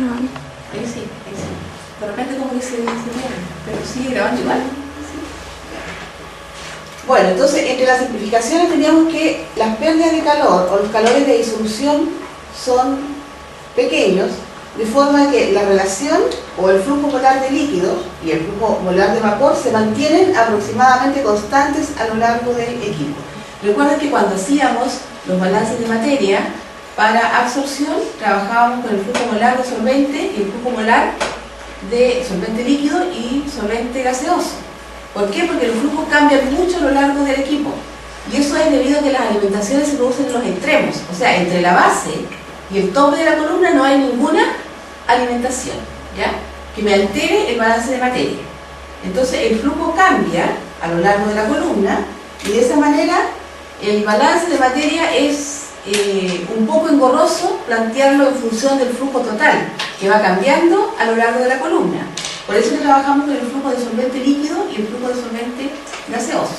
grabando. Ahí sí, ahí sí. De repente como que se pierde, pero sigue grabando igual. Sí. Bueno, entonces entre las simplificaciones teníamos que las pérdidas de calor o los calores de disolución son pequeños, de forma que la relación o el flujo molar de líquido y el flujo molar de vapor se mantienen aproximadamente constantes a lo largo del equipo. Recuerden que cuando hacíamos los balances de materia, para absorción trabajábamos con el flujo molar de solvente y el flujo molar de solvente líquido y solvente gaseoso. ¿Por qué? Porque los flujos cambian mucho a lo largo del equipo. Y eso es debido a que las alimentaciones se producen en los extremos. O sea, entre la base y el tope de la columna no hay ninguna alimentación, ¿ya?, que me altere el balance de materia. Entonces el flujo cambia a lo largo de la columna y de esa manera el balance de materia es un poco engorroso plantearlo en función del flujo total, que va cambiando a lo largo de la columna. Por eso que trabajamos con el flujo de solvente líquido y el flujo de solvente gaseoso.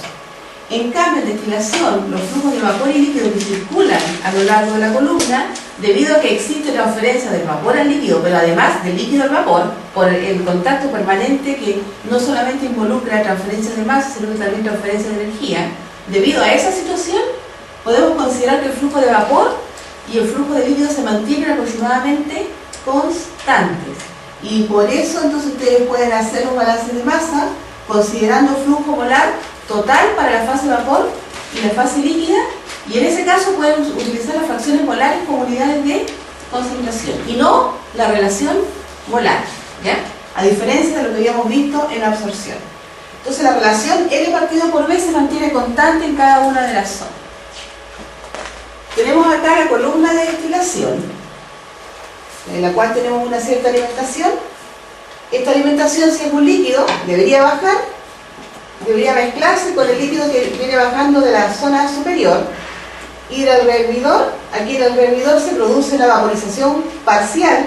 En cambio, en destilación, los flujos de vapor y líquido que circulan a lo largo de la columna, debido a que existe transferencia del vapor al líquido, pero además del líquido al vapor, por el contacto permanente que no solamente involucra transferencia de masa, sino que también transferencia de energía, debido a esa situación, podemos considerar que el flujo de vapor y el flujo de líquido se mantienen aproximadamente constantes. Y por eso entonces ustedes pueden hacer un balance de masa considerando flujo molar total para la fase vapor y la fase líquida, y en ese caso pueden utilizar las fracciones molares como unidades de concentración y no la relación molar, ¿ya?, a diferencia de lo que habíamos visto en la absorción. Entonces la relación L partido por B se mantiene constante en cada una de las zonas. Tenemos acá la columna de destilación, en la cual tenemos una cierta alimentación. Esta alimentación, si es un líquido, debería bajar, debería mezclarse con el líquido que viene bajando de la zona superior, ir al rehervidor. Aquí en el rehervidor se produce la vaporización parcial,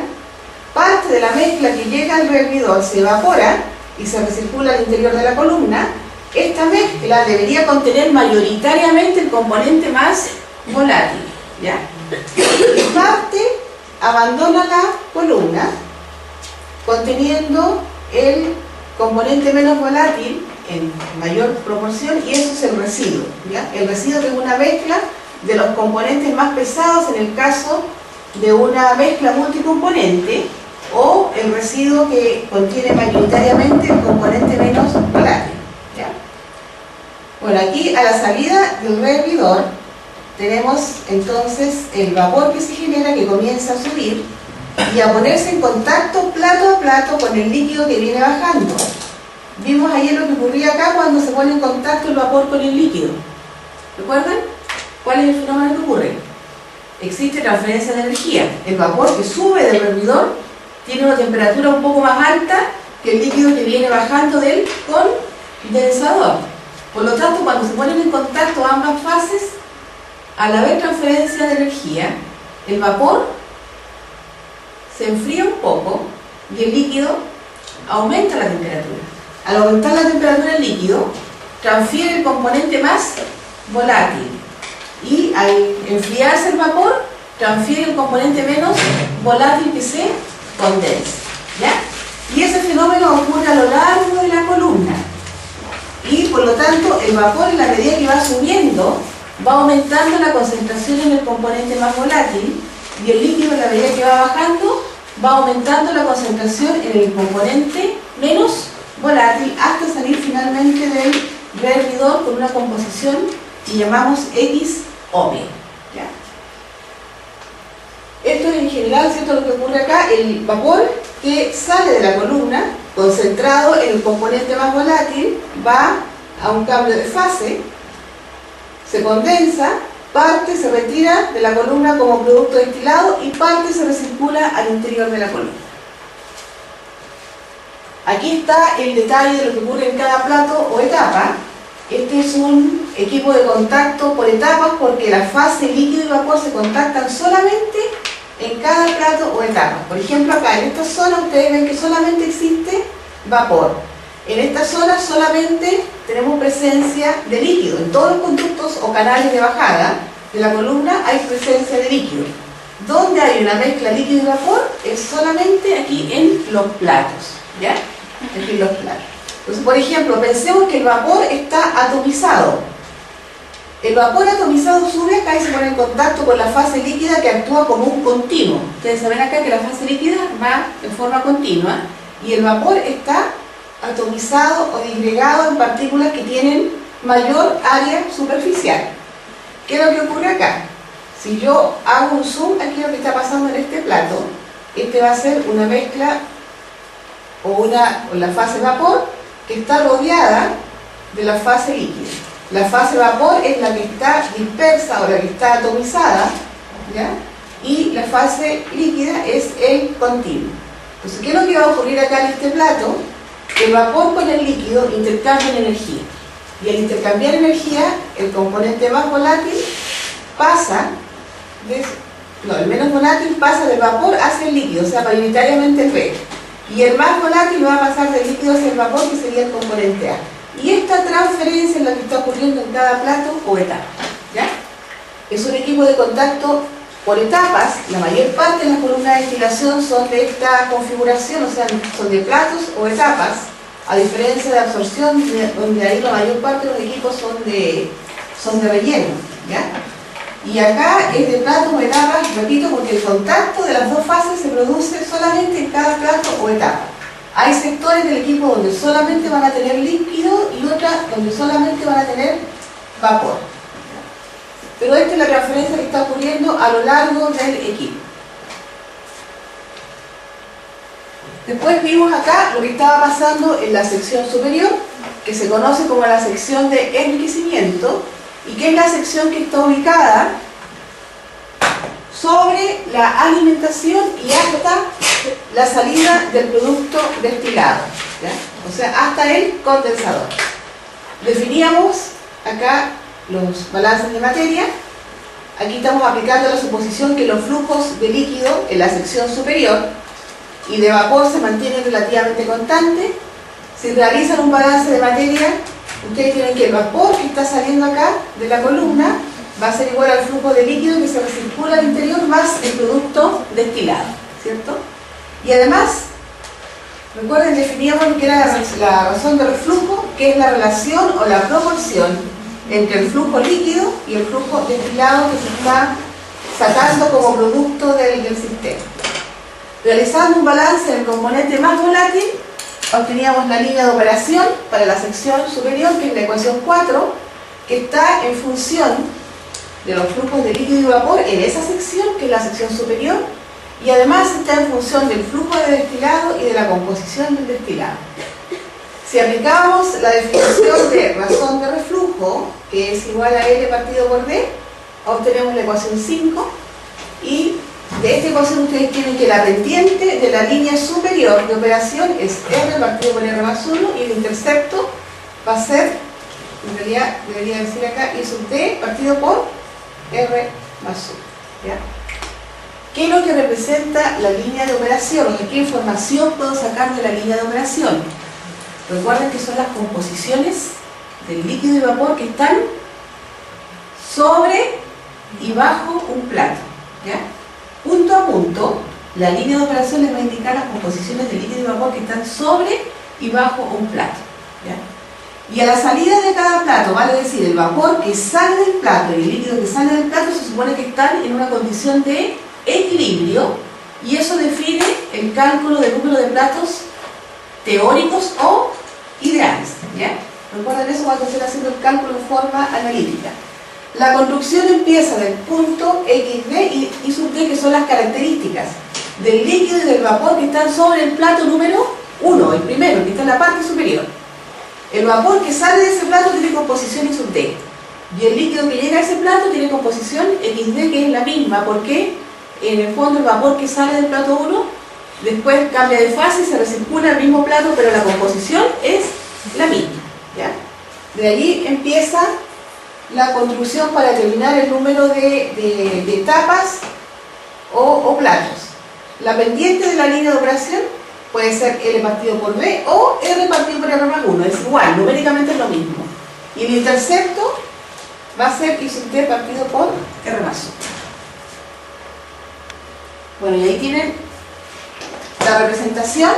parte de la mezcla que llega al rehervidor se evapora y se recircula al interior de la columna. Esta mezcla debería contener mayoritariamente el componente más volátil, ¿ya? Y parte abandona la columna conteniendo el componente menos volátil en mayor proporción, y eso es el residuo, ¿ya? El residuo es una mezcla de los componentes más pesados en el caso de una mezcla multicomponente, o el residuo que contiene mayoritariamente el componente menos volátil, ¿ya? Bueno, aquí a la salida del rehervidor tenemos entonces el vapor que se genera, que comienza a subir y a ponerse en contacto plato a plato con el líquido que viene bajando. Vimos ayer lo que ocurría acá cuando se pone en contacto el vapor con el líquido. ¿Recuerdan? ¿Cuál es el fenómeno que ocurre? Existe transferencia de energía. El vapor que sube del hervidor tiene una temperatura un poco más alta que el líquido que viene bajando del condensador. Por lo tanto, cuando se ponen en contacto ambas fases, al haber transferencia de energía, el vapor se enfría un poco y el líquido aumenta la temperatura. Al aumentar la temperatura del líquido, transfiere el componente más volátil, y al enfriarse el vapor, transfiere el componente menos volátil que se condensa, ¿ya? Y ese fenómeno ocurre a lo largo de la columna, y por lo tanto el vapor, en la medida que va subiendo, va aumentando la concentración en el componente más volátil, y el líquido, en la medida que va bajando, va aumentando la concentración en el componente menos volátil hasta salir finalmente del rehervidor con una composición que llamamos XOM, ¿ya? Esto es en general, ¿cierto?, lo que ocurre acá. El vapor que sale de la columna, concentrado en el componente más volátil, va a un cambio de fase, se condensa, parte se retira de la columna como producto destilado y parte se recircula al interior de la columna. Aquí está el detalle de lo que ocurre en cada plato o etapa. Este es un equipo de contacto por etapas, porque la fase líquido y vapor se contactan solamente en cada plato o etapa. Por ejemplo, acá en esta zona ustedes ven que solamente existe vapor. En esta zona solamente tenemos presencia de líquido. En todos los conductos o canales de bajada de la columna hay presencia de líquido. Donde hay una mezcla líquido y vapor es solamente aquí en los platos, ¿ya? Aquí en los platos. Entonces, por ejemplo, pensemos que el vapor está atomizado. El vapor atomizado sube acá y se pone en contacto con la fase líquida que actúa como un continuo. Ustedes saben acá que la fase líquida va en forma continua y el vapor está atomizado o disgregado en partículas que tienen mayor área superficial. ¿Qué es lo que ocurre acá? Si yo hago un zoom aquí lo que está pasando en este plato, este va a ser una mezcla o la fase vapor que está rodeada de la fase líquida. La fase vapor es la que está dispersa o la que está atomizada, ¿ya? Y la fase líquida es el continuo. Entonces, ¿qué es lo que va a ocurrir acá en este plato? El vapor con el líquido intercambian energía. Y al intercambiar energía, el componente más volátil pasa, el menos volátil pasa del vapor hacia el líquido, o sea, mayoritariamente el B. Y el más volátil va a pasar del líquido hacia el vapor, que sería el componente A. Y esta transferencia es la que está ocurriendo en cada plato o etapa, ¿ya? Es un equipo de contacto por etapas. La mayor parte de las columnas de destilación son de esta configuración, o sea, son de platos o etapas, a diferencia de absorción, donde ahí la mayor parte de los equipos son de relleno, ¿ya? Y acá es de platos o etapas, repito, porque el contacto de las dos fases se produce solamente en cada plato o etapa. Hay sectores del equipo donde solamente van a tener líquido y otras donde solamente van a tener vapor. Pero esta es la transferencia que está ocurriendo a lo largo del equipo. Después vimos acá lo que estaba pasando en la sección superior, que se conoce como la sección de enriquecimiento, y que es la sección que está ubicada sobre la alimentación y hasta la salida del producto destilado, ¿ya? O sea, hasta el condensador. Definíamos acá los balances de materia. Aquí estamos aplicando la suposición que los flujos de líquido en la sección superior y de vapor se mantienen relativamente constantes. Si realizan un balance de materia, ustedes tienen que el vapor que está saliendo acá de la columna va a ser igual al flujo de líquido que se recircula al interior más el producto destilado, ¿cierto? Y además, recuerden, definíamos lo que era la razón de reflujo, que es la relación o la proporción entre el flujo líquido y el flujo destilado que se está sacando como producto del sistema. Realizando un balance del componente más volátil, obteníamos la línea de operación para la sección superior, que es la ecuación 4, que está en función de los flujos de líquido y vapor en esa sección, que es la sección superior, y además está en función del flujo de destilado y de la composición del destilado. Si aplicamos la definición de razón de reflujo, que es igual a L partido por D, obtenemos la ecuación 5, y de esta ecuación ustedes tienen que la pendiente de la línea superior de operación es R partido por R más 1, y el intercepto va a ser, en realidad debería decir acá, I sub D partido por R más 1, ¿ya? ¿Qué es lo que representa la línea de operación? O sea, ¿qué información puedo sacar de la línea de operación? Recuerden que son las composiciones del líquido y vapor que están sobre y bajo un plato, ¿ya? Punto a punto, la línea de operación les va a indicar las composiciones de líquido y vapor que están sobre y bajo un plato, ¿ya? Y a la salida de cada plato, vale decir, el vapor que sale del plato y el líquido que sale del plato se supone que están en una condición de equilibrio, y eso define el cálculo del número de platos teóricos o ideales, ¿ya? Recuerden eso cuando estén haciendo el cálculo en forma analítica. La construcción empieza del punto XD y I sub D, que son las características del líquido y del vapor que están sobre el plato número 1, el primero, que está en la parte superior. El vapor que sale de ese plato tiene composición I sub D, y el líquido que llega a ese plato tiene composición XD, que es la misma, porque en el fondo el vapor que sale del plato 1 después cambia de fase y se recircula al mismo plato, pero la composición es la misma, ¿ya? De allí empieza la construcción para determinar el número de etapas o platos. La pendiente de la línea de operación puede ser L partido por B o R partido por R más 1, es igual, numéricamente es lo mismo. Y el intercepto va a ser I sub D partido por R más 1. Bueno, y ahí tienen la representación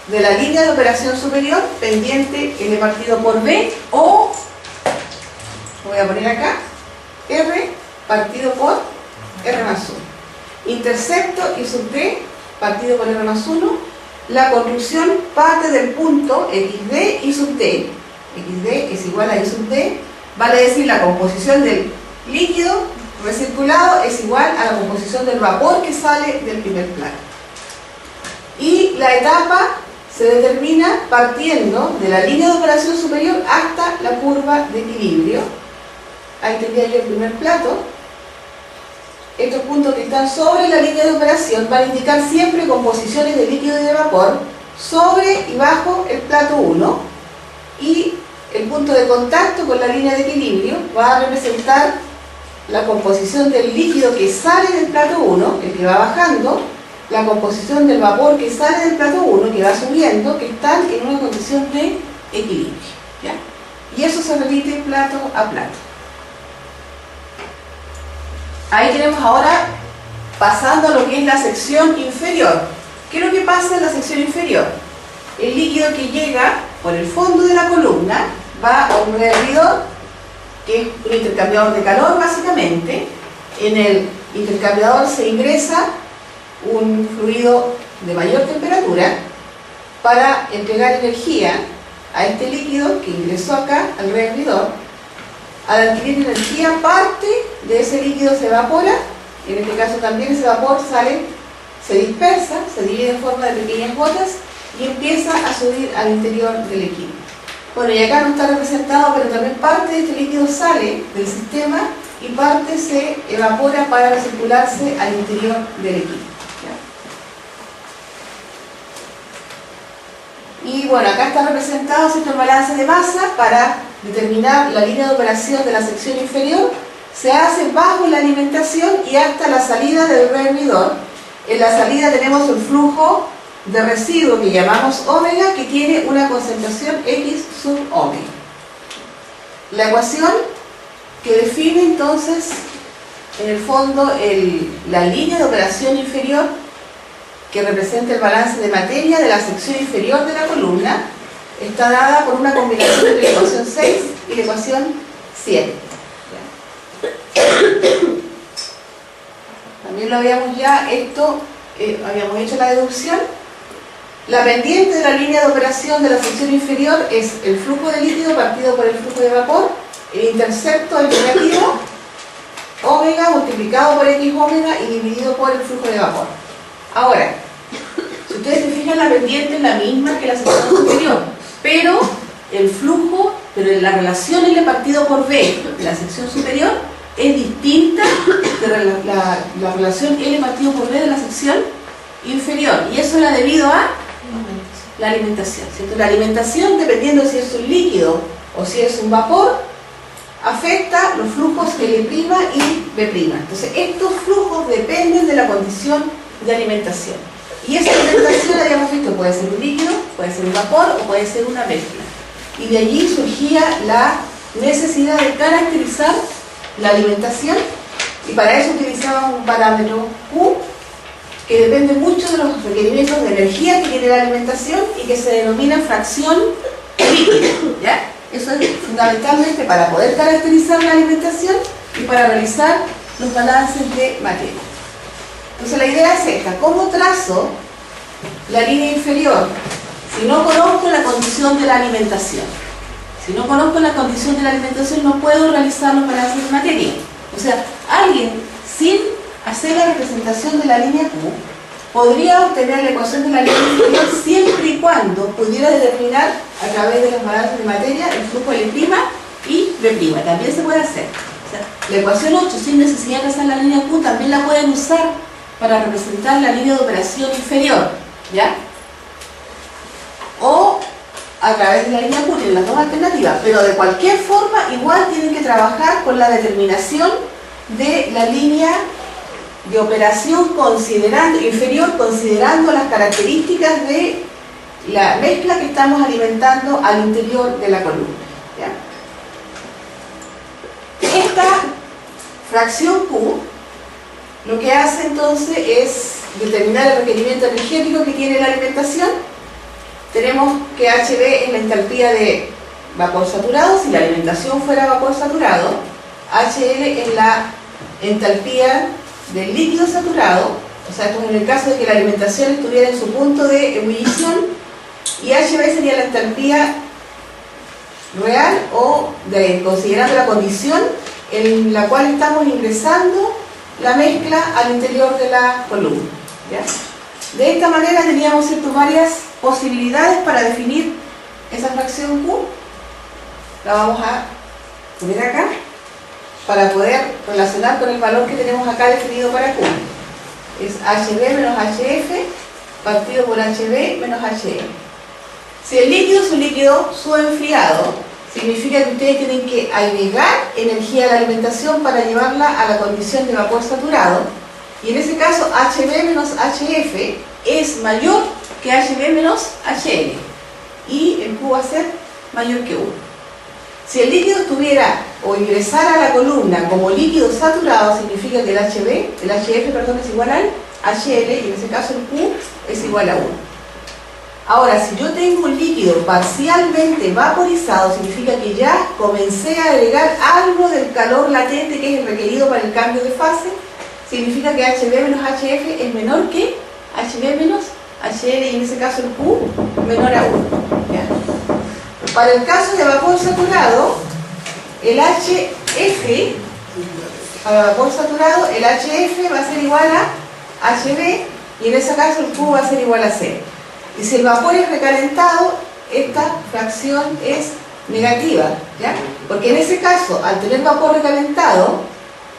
de la línea de operación superior pendiente L partido por B, o voy a poner acá R partido por R más 1. Intercepto I sub D partido por R más 1. La conclusión parte del punto XD I sub D. XD es igual a I sub D, vale decir la composición del líquido recirculado es igual a la composición del vapor que sale del primer plano. Y la etapa se determina partiendo de la línea de operación superior hasta la curva de equilibrio. Ahí tendría yo el primer plato. Estos puntos que están sobre la línea de operación van a indicar siempre composiciones de líquido y de vapor sobre y bajo el plato 1, y el punto de contacto con la línea de equilibrio va a representar la composición del líquido que sale del plato 1, el que va bajando, la composición del vapor que sale del plato 1, que va subiendo, que están en una condición de equilibrio, ¿ya? Y eso se repite plato a plato. Ahí tenemos ahora, pasando a lo que es la sección inferior. ¿Qué es lo que pasa en la sección inferior? El líquido que llega por el fondo de la columna va a un hervidor, que es un intercambiador de calor básicamente. En el intercambiador se ingresa un fluido de mayor temperatura para entregar energía a este líquido que ingresó acá al rehervidor. Al adquirir energía, parte de ese líquido se evapora, en este caso también ese vapor sale, se dispersa, se divide en forma de pequeñas gotas y empieza a subir al interior del equipo. Bueno, y acá no está representado, pero también parte de este líquido sale del sistema y parte se evapora para recircularse al interior del equipo. Y bueno, acá está representado el balance de masa. Para determinar la línea de operación de la sección inferior se hace bajo la alimentación y hasta la salida del rehervidor. En la salida tenemos el flujo de residuo que llamamos omega, que tiene una concentración X sub omega. La ecuación que define entonces en el fondo la línea de operación inferior, que representa el balance de materia de la sección inferior de la columna, está dada por una combinación entre la ecuación 6 y la ecuación 7. También lo habíamos ya, habíamos hecho la deducción. La pendiente de la línea de operación de la sección inferior es el flujo de líquido partido por el flujo de vapor. El intercepto es negativo, omega multiplicado por X omega y dividido por el flujo de vapor. Ahora, si ustedes se fijan, la pendiente es la misma que la sección superior, pero el flujo, pero la relación L partido por B de la sección superior es distinta de la relación L partido por B de la sección inferior, y eso era debido a la alimentación, ¿cierto? La alimentación, dependiendo si es un líquido o si es un vapor, afecta los flujos L' y B'. Entonces, estos flujos dependen de la condición de alimentación. Y esa alimentación, habíamos visto, puede ser un líquido, puede ser un vapor o puede ser una mezcla. Y de allí surgía la necesidad de caracterizar la alimentación, y para eso utilizábamos un parámetro Q, que depende mucho de los requerimientos de energía que tiene la alimentación y que se denomina fracción líquida, ¿ya? Eso es fundamentalmente para poder caracterizar la alimentación y para realizar los balances de materia. Entonces la idea es esta: ¿cómo trazo la línea inferior si no conozco la condición de la alimentación? Si no conozco la condición de la alimentación, no puedo realizar los balances de materia. O sea, alguien sin hacer la representación de la línea Q podría obtener la ecuación de la línea inferior siempre y cuando pudiera determinar a través de los balances de materia el flujo L' y B'. También se puede hacer. O sea, la ecuación 8, sin necesidad de hacer la línea Q, también la pueden usar para representar la línea de operación inferior, ¿ya? O a través de la línea Q, tienen las dos alternativas, pero de cualquier forma igual tienen que trabajar con la determinación de la línea de operación inferior, considerando las características de la mezcla que estamos alimentando al interior de la columna, ¿ya? Esta fracción Q lo que hace entonces es determinar el requerimiento energético que tiene la alimentación. Tenemos que HB es la entalpía de vapor saturado, si la alimentación fuera vapor saturado. HL es la entalpía del líquido saturado, o sea, esto es en el caso de que la alimentación estuviera en su punto de ebullición, y HB sería la entalpía real o considerando la condición en la cual estamos ingresando la mezcla al interior de la columna, ¿ya? De esta manera teníamos varias posibilidades para definir esa fracción Q. La vamos a poner acá para poder relacionar con el valor que tenemos acá definido para Q. Es HB menos HF partido por HB menos HL. Si el líquido es un líquido subenfriado, significa que ustedes tienen que agregar energía a la alimentación para llevarla a la condición de vapor saturado, y en ese caso HB menos HF es mayor que HB menos HL, y el Q va a ser mayor que 1. Si el líquido estuviera o ingresara a la columna como líquido saturado, significa que el HF es igual al HL, y en ese caso el Q es igual a 1. Ahora, si yo tengo un líquido parcialmente vaporizado, significa que ya comencé a agregar algo del calor latente que es el requerido para el cambio de fase, significa que HB menos HF es menor que HB menos HL, y en ese caso el Q menor a 1. ¿Ya? Para el caso de vapor saturado, el HF, para vapor saturado, el HF va a ser igual a HB, y en ese caso el Q va a ser igual a 0. Y si el vapor es recalentado, esta fracción es negativa, ¿ya? Porque en ese caso, al tener vapor recalentado,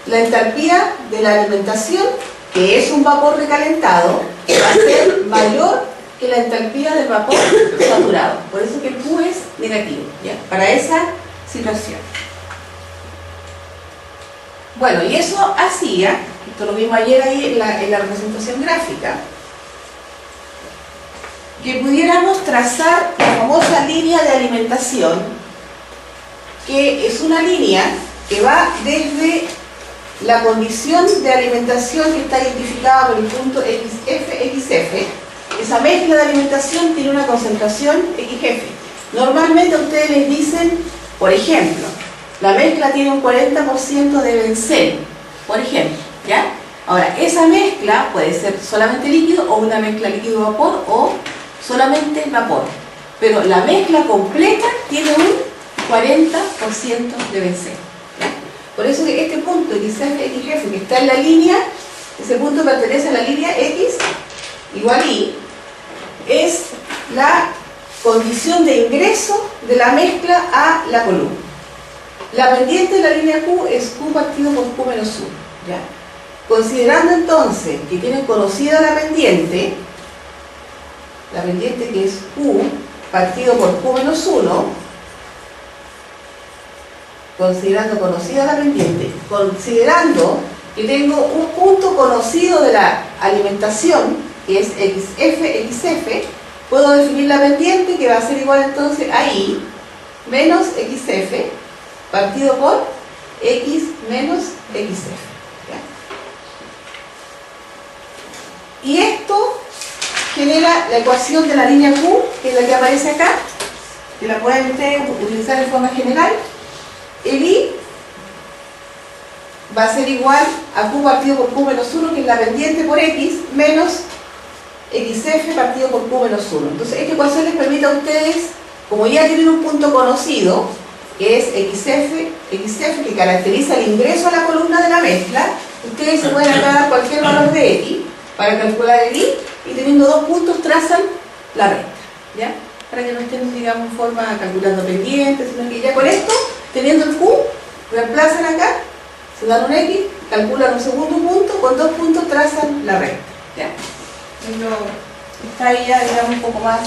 la entalpía de la alimentación, que es un vapor recalentado, va a ser mayor que la entalpía del vapor saturado. Por eso que el Q es negativo, ¿ya? Para esa situación. Bueno, y eso hacía, esto lo vimos ayer ahí en la representación gráfica, que pudiéramos trazar la famosa línea de alimentación, que es una línea que va desde la condición de alimentación que está identificada por el punto XF. Esa mezcla de alimentación tiene una concentración XF. Normalmente a ustedes les dicen, por ejemplo, la mezcla tiene un 40% de benceno, por ejemplo, ¿ya? Ahora, esa mezcla puede ser solamente líquido o una mezcla líquido-vapor o solamente vapor, pero la mezcla completa tiene un 40% de benceno, ¿ya? Por eso que este punto XF que está en la línea, ese punto pertenece a la línea X igual Y, es la condición de ingreso de la mezcla a la columna. La pendiente de la línea Q es Q partido por Q menos 1, ¿ya? Considerando entonces que tienen conocida la pendiente que es Q partido por Q menos 1, considerando conocida la pendiente, considerando que tengo un punto conocido de la alimentación, que es XF, puedo definir la pendiente, que va a ser igual entonces a I menos XF partido por X menos XF, ¿ya? Y esto genera la ecuación de la línea Q, que es la que aparece acá, que la pueden ustedes utilizar de forma general. El I va a ser igual a Q partido por Q menos 1, que es la pendiente por X, menos XF partido por Q menos 1. Entonces esta ecuación les permite a ustedes, como ya tienen un punto conocido, que es XF, que caracteriza el ingreso a la columna de la mezcla, ustedes se pueden acá dar cualquier valor de X para calcular el I, y teniendo dos puntos trazan la recta, ¿ya? Para que no estén, digamos, en forma calculando pendientes, sino que ya con esto, teniendo el Q, reemplazan acá, se dan un X, calculan un segundo punto, con dos puntos trazan la recta, ¿ya? Está ahí ya, digamos, un poco más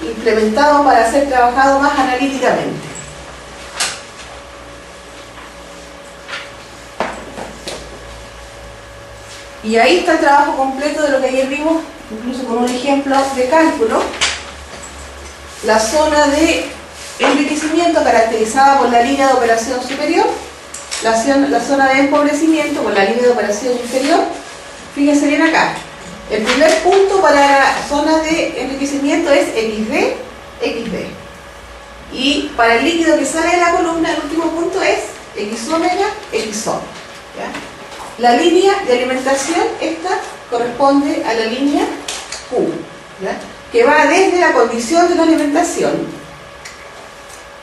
implementado para ser trabajado más analíticamente. Y ahí está el trabajo completo de lo que ayer vimos, incluso con un ejemplo de cálculo. La zona de enriquecimiento caracterizada por la línea de operación superior la zona de empobrecimiento con la línea de operación inferior. Fíjense bien acá. El primer punto para la zona de enriquecimiento es XD, XD. Y para el líquido que sale de la columna, el último punto es X omega, X omega. ¿Ya? La línea de alimentación, esta corresponde a la línea Q, ¿ya? Que va desde la condición de la alimentación,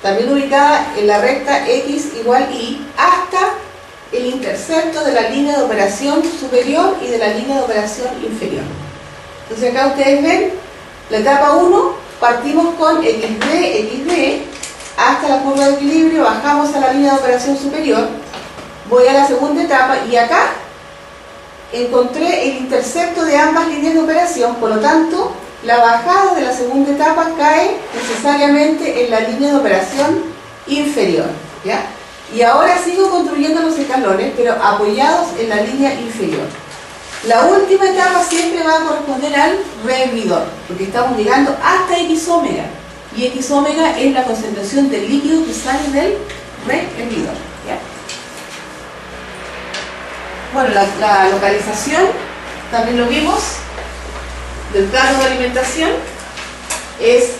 también ubicada en la recta X igual Y, hasta el intercepto de la línea de operación superior y de la línea de operación inferior. Entonces acá ustedes ven la etapa 1, partimos con XD, XD, hasta la curva de equilibrio, bajamos a la línea de operación superior, voy a la segunda etapa y acá encontré el intercepto de ambas líneas de operación, por lo tanto la bajada de la segunda etapa cae necesariamente en la línea de operación inferior, ¿ya? Y ahora sigo construyendo los escalones, pero apoyados en la línea inferior. La última etapa siempre va a corresponder al rehervidor, porque estamos llegando hasta X omega, y X omega es la concentración del líquido que sale del rehervidor, ¿ya? Bueno, la localización, también lo vimos, del plato de alimentación, es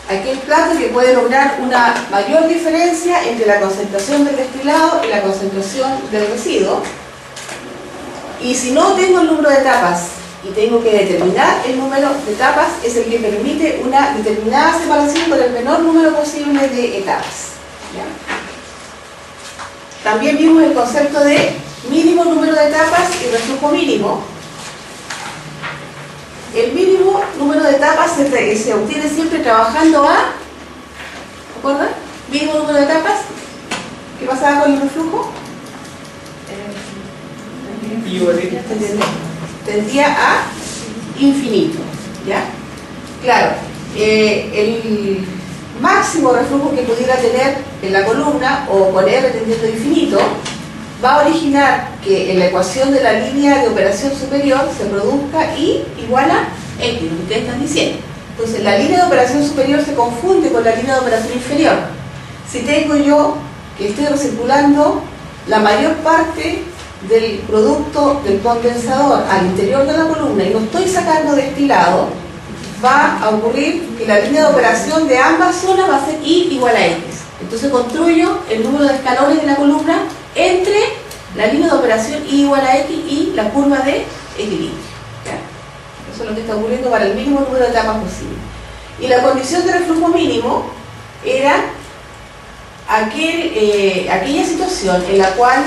aquel plato que puede lograr una mayor diferencia entre la concentración del destilado y la concentración del residuo. Y si no tengo el número de etapas y tengo que determinar el número de etapas, es el que permite una determinada separación con el menor número posible de etapas, ¿ya? También vimos el concepto de mínimo número de etapas y reflujo mínimo. El mínimo número de etapas se obtiene siempre trabajando a, ¿recuerdan? Mínimo número de etapas. ¿Qué pasaba con el reflujo? Tendía a infinito, ¿ya? Claro, el máximo reflujo que pudiera tener en la columna o con R tendiendo a infinito va a originar que en la ecuación de la línea de operación superior se produzca I igual a X, lo que ustedes están diciendo. Entonces la línea de operación superior se confunde con la línea de operación inferior. Si tengo yo que estoy recirculando la mayor parte del producto del condensador al interior de la columna y no estoy sacando destilado, va a ocurrir que la línea de operación de ambas zonas va a ser I igual a X. Entonces construyo el número de escalones de la columna entre la línea de operación I igual a X y la curva de equilibrio, ¿ya? Eso es lo que está ocurriendo para el mínimo número de etapas posible. Y la condición de reflujo mínimo era aquella situación en la cual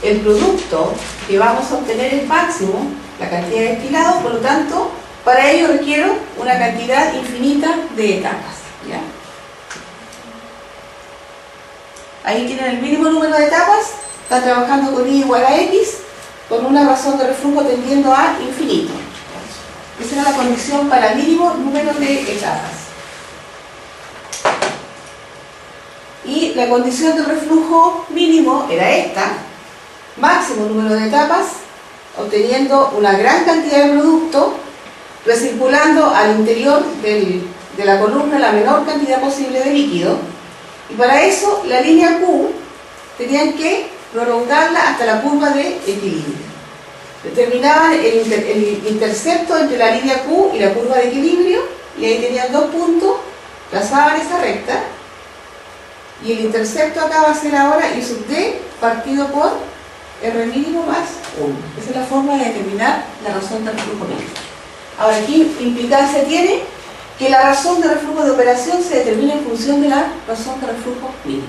el producto que vamos a obtener es máximo, la cantidad de destilado, por lo tanto, para ello requiero una cantidad infinita de etapas, ¿ya? Ahí tienen el mínimo número de etapas, están trabajando con I igual a X, con una razón de reflujo tendiendo a infinito. Esa era la condición para el mínimo número de etapas. Y la condición de reflujo mínimo era esta: máximo número de etapas, obteniendo una gran cantidad de producto, recirculando al interior de la columna la menor cantidad posible de líquido. Y para eso la línea Q tenían que prolongarla hasta la curva de equilibrio. Determinaban el intercepto entre la línea Q y la curva de equilibrio, y ahí tenían dos puntos, trazaban esa recta, y el intercepto acá va a ser ahora I sub D partido por R mínimo más 1. Esa es la forma de determinar la razón del reflujo mínimo. Ahora, ¿qué implicancia tiene? Que la razón de reflujo de operación se determina en función de la razón de reflujo mínimo.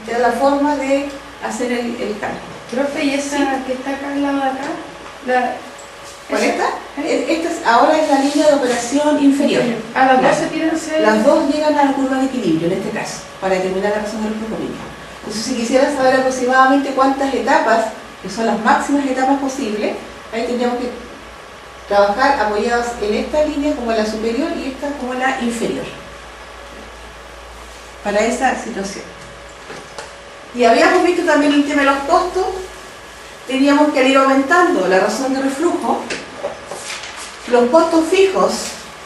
Esta es la forma de hacer el cálculo. Profe, ¿y esa que está acá al lado de acá? ¿Cuál esta? Ahora es la línea de operación inferior. A las dos se tienen ser... Las dos llegan a la curva de equilibrio en este caso, para determinar la razón del reflujo mínimo. Entonces, si quisieran saber aproximadamente cuántas etapas, que son las máximas etapas posibles, ahí tendríamos que trabajar apoyados en esta línea como la superior y esta como la inferior, para esa situación. Y habíamos visto también el tema de los costos. Teníamos que ir aumentando la razón de reflujo. Los costos fijos,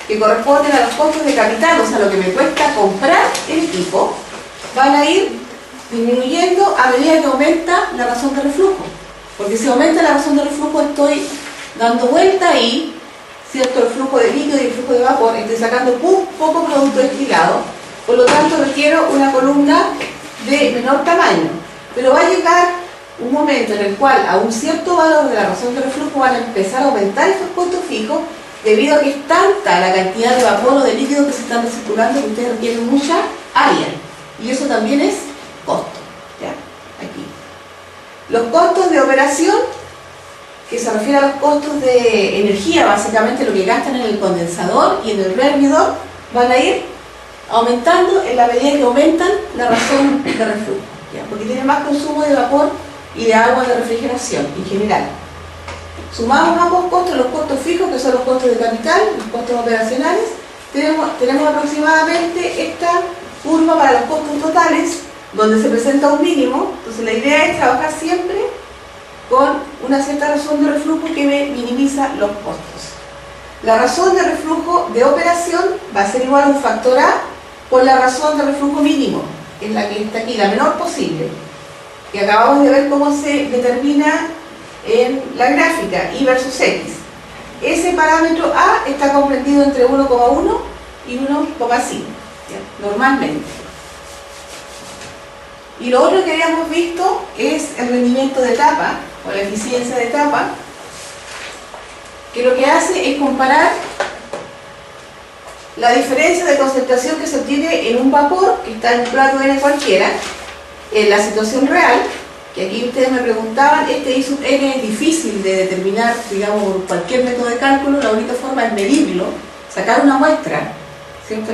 que corresponden a los costos de capital, o sea, lo que me cuesta comprar el equipo, van a ir disminuyendo a medida que aumenta la razón de reflujo. Porque si aumenta la razón de reflujo estoy dando vuelta ahí, ¿cierto? El flujo de líquido y el flujo de vapor, estoy sacando poco producto destilado, por lo tanto requiero una columna de menor tamaño. Pero va a llegar un momento en el cual a un cierto valor de la razón de reflujo van a empezar a aumentar estos costos fijos, debido a que es tanta la cantidad de vapor o de líquido que se están recirculando que ustedes requieren mucha área. Y eso también es costo. ¿Ya? Aquí. Los costos de operación, que se refiere a los costos de energía, básicamente lo que gastan en el condensador y en el rehervidor, van a ir aumentando en la medida que aumentan la razón de reflujo, ¿ya? Porque tiene más consumo de vapor y de agua de refrigeración en general. Sumamos ambos costos, los costos fijos, que son los costos de capital, los costos operacionales, tenemos aproximadamente esta curva para los costos totales, donde se presenta un mínimo. Entonces la idea es trabajar siempre con una cierta razón de reflujo que me minimiza los costos. La razón de reflujo de operación va a ser igual a un factor A por la razón de reflujo mínimo, que es la que está aquí, la menor posible, que acabamos de ver cómo se determina en la gráfica, I versus X. Ese parámetro A está comprendido entre 1,1 y 1,5, normalmente. Y lo otro que habíamos visto es el rendimiento de etapa, o la eficiencia de etapa, que lo que hace es comparar la diferencia de concentración que se obtiene en un vapor, que está en un plato N cualquiera, en la situación real, que aquí ustedes me preguntaban, este I sub N es difícil de determinar, digamos, por cualquier método de cálculo. La única forma es medirlo, sacar una muestra, ¿cierto?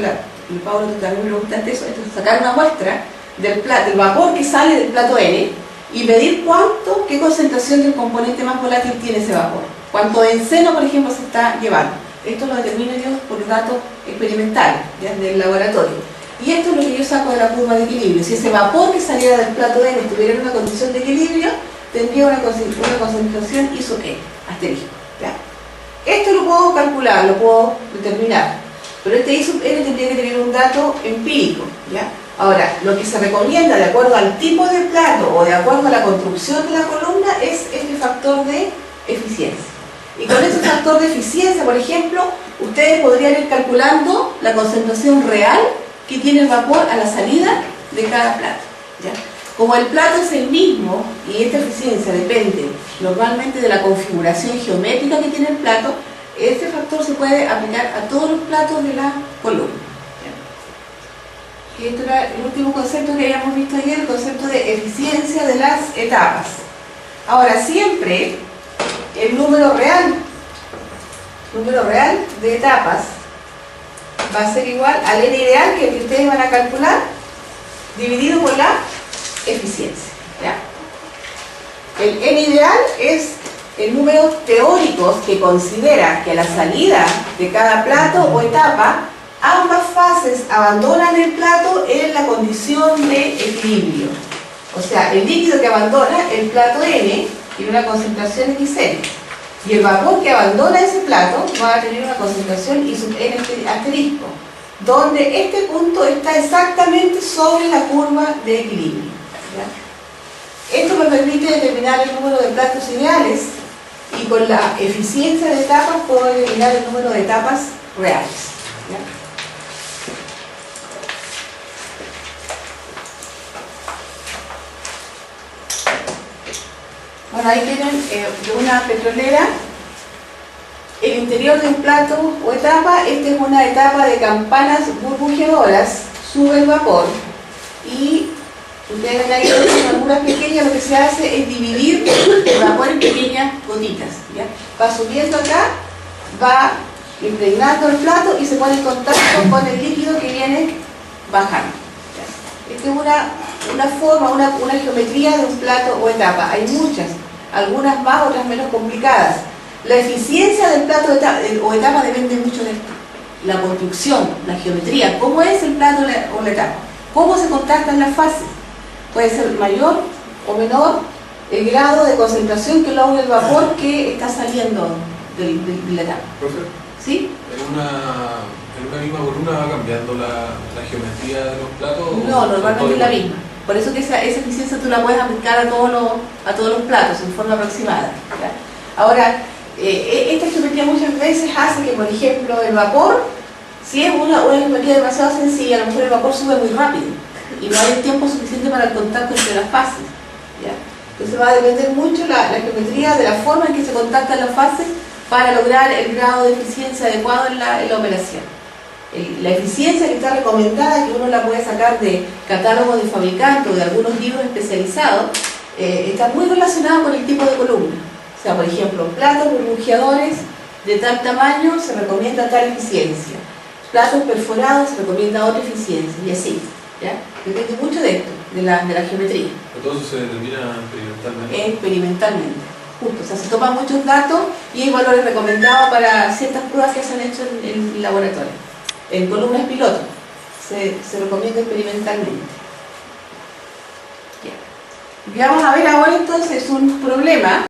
Pablo, tú también me preguntaste eso, entonces sacar una muestra del vapor que sale del plato N y medir qué concentración del componente más volátil tiene ese vapor, cuánto benceno, por ejemplo, se está llevando. Esto lo determino yo por datos experimentales, ya, del laboratorio. Y esto es lo que yo saco de la curva de equilibrio. Si ese vapor que saliera del plato N estuviera en una condición de equilibrio, tendría una concentración I sub N, asterisco. ¿Ya? Esto lo puedo calcular, lo puedo determinar, pero este I sub N tendría que tener un dato empírico. ¿Ya? Ahora, lo que se recomienda de acuerdo al tipo de plato o de acuerdo a la construcción de la columna es este factor de eficiencia. Y con ese factor de eficiencia, por ejemplo, ustedes podrían ir calculando la concentración real que tiene el vapor a la salida de cada plato. ¿Ya? Como el plato es el mismo y esta eficiencia depende normalmente de la configuración geométrica que tiene el plato, este factor se puede aplicar a todos los platos de la columna. ¿Ya? Este era el último concepto que habíamos visto ayer, el concepto de eficiencia de las etapas. Ahora, siempre el número real de etapas va a ser igual al N ideal, que es el que ustedes van a calcular, dividido por la eficiencia. ¿Ya? El N ideal es el número teórico que considera que a la salida de cada plato o etapa, ambas fases abandonan el plato en la condición de equilibrio. O sea, el líquido que abandona el plato N tiene una concentración XN. Y el vapor que abandona ese plato va a tener una concentración I sub N asterisco, donde este punto está exactamente sobre la curva de equilibrio. ¿Ya? Esto me permite determinar el número de platos ideales y con la eficiencia de etapas puedo determinar el número de etapas reales. ¿Ya? Bueno, ahí tienen de una petrolera el interior de un plato o etapa. Esta es una etapa de campanas burbujeadoras, sube el vapor y ustedes ven ahí en algunas pequeñas, lo que se hace es dividir el vapor en pequeñas gotitas. ¿Ya? Va subiendo acá, va impregnando el plato y se pone en contacto con el líquido que viene bajando. ¿Ya? Esta es una forma, una geometría de un plato o etapa. Hay muchas, algunas más, otras menos complicadas. La eficiencia del plato o etapa depende mucho de esto. La construcción, la geometría, cómo es el plato o la etapa, cómo se contactan las fases. Puede ser mayor o menor el grado de concentración que logra el vapor que está saliendo de la etapa. ¿Profe? ¿Sí? ¿En una misma columna va cambiando la geometría de los platos? No, normalmente es la misma. Por eso que esa eficiencia tú la puedes aplicar a todos los platos en forma aproximada. ¿Ya? Ahora, esta geometría muchas veces hace que, por ejemplo, el vapor, si es una geometría demasiado sencilla, a lo mejor el vapor sube muy rápido y no hay tiempo suficiente para el contacto entre las fases. ¿Ya? Entonces va a depender mucho la geometría de la forma en que se contactan las fases para lograr el grado de eficiencia adecuado en la operación. La eficiencia que está recomendada, que uno la puede sacar de catálogos de fabricantes o de algunos libros especializados, está muy relacionada con el tipo de columna. O sea, por ejemplo, platos burbujeadores de tal tamaño se recomienda tal eficiencia. Platos perforados se recomienda otra eficiencia, y así. ¿Ya? Depende mucho de esto, de la geometría. Todo eso se determina experimentalmente. Experimentalmente. Justo, o sea, se toman muchos datos y hay valores recomendados para ciertas pruebas que se han hecho en laboratorio. En columnas piloto se recomienda experimentalmente. Ya. Y vamos a ver ahora entonces un problema